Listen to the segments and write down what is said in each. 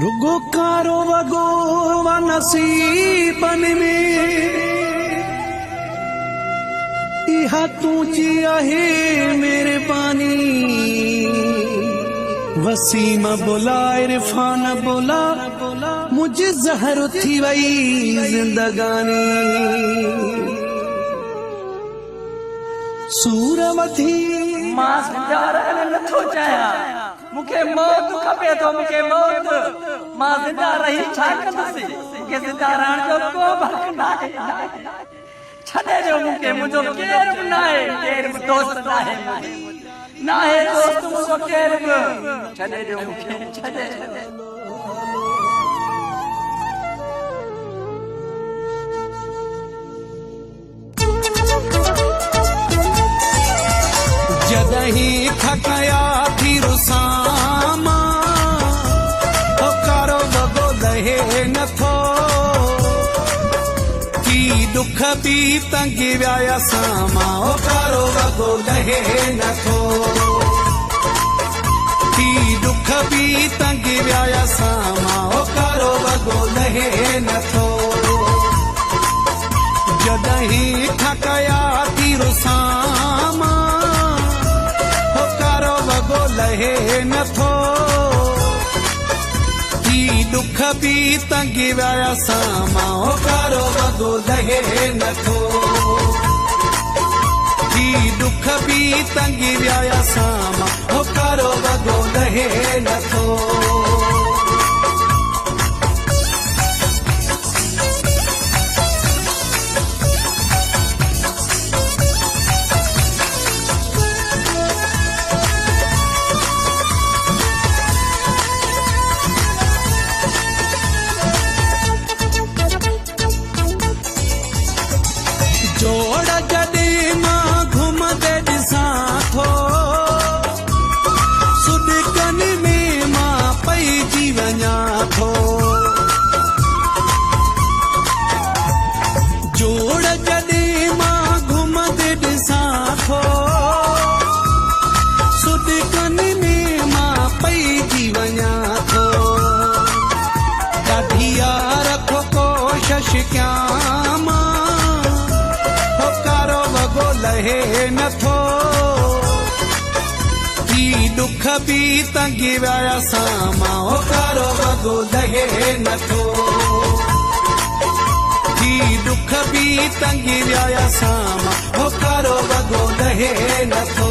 रुगो कारो वगो व नसीबन में इहा तूची आहे मेहरबानी वसीम बोला इरफान बोला मुझे जहर थी वही जिंदगानी सूरमती मास वीचार नथो चाहिया मुखे मौत खपे तो मुखे मौत मां जिंदा रही छा कंदसि मुखे जिंदा रहण जो को हक़ नाहे छॾे जो मुखे मुंहिंजो केर बि नाहे केर बि दोस्त नाहे नाहे दोस्त मुंहिंजो केर बि छॾे जो मुखे छॾे जदही थकया थी रुसामा ओ कारो वगो लहे नथो की दुख भी तंगी व्याया सामा ओ कारो वगो लहे नथो की दुख भी तंगी व्याया सामा ओ कारो वगो लहे नथो जदही थकया थी रुसामा लहे नथो की दुख भी तंगी व्याया सामा ओ कारो वगो लहे नथो की दुख भी तंगी व्याया सामा ओ कारो वगो लहे नथो जोड़ जॾे मां घुमंदे ॾिसां थो सुॾकनि में मां पइजी वञा थो जोड़ जॾे मां घुमंदे ॾिसां थो सुॾकनि में मां पइजी वञा थो ॾाढी रखो कोशिश कयां मां लहे नथो की दुख भी तंगी व्याया सामा ओ कारो वगो लहे नथो की दुख भी तंगी व्याया सामा ओ कारो वगो लहे नथो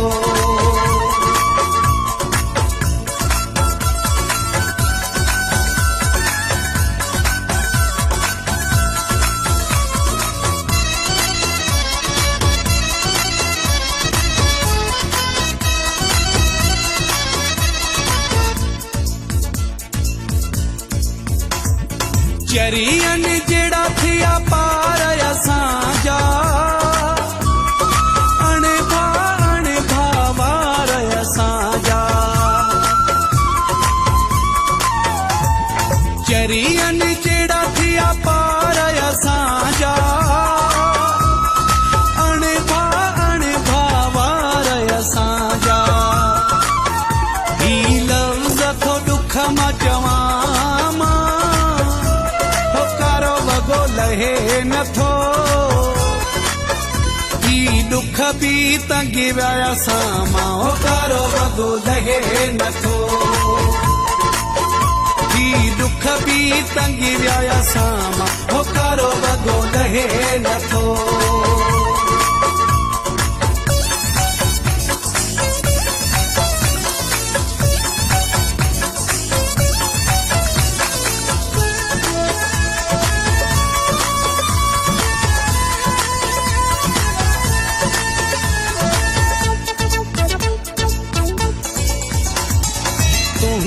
चरियन जेड़ा थिया पार असांजा अणभा वार असांजा चरियन जेड़ा थिया पार असांजा अणभा वार असांजा ही लफ्ज़ थो दुख मां चवां लहे नथो की दुख भी तंगी व्याया सामा ओ कारो वगो लहे नथो की दुख भी तंगी व्याया सामा ओ कारो वगो लहे नथो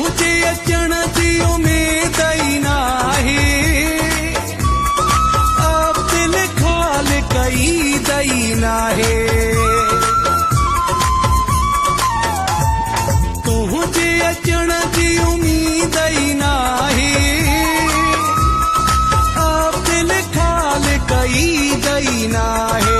तुझे अचण जी उम्मीद ही नाही अब दिल खाल कई गई ना है।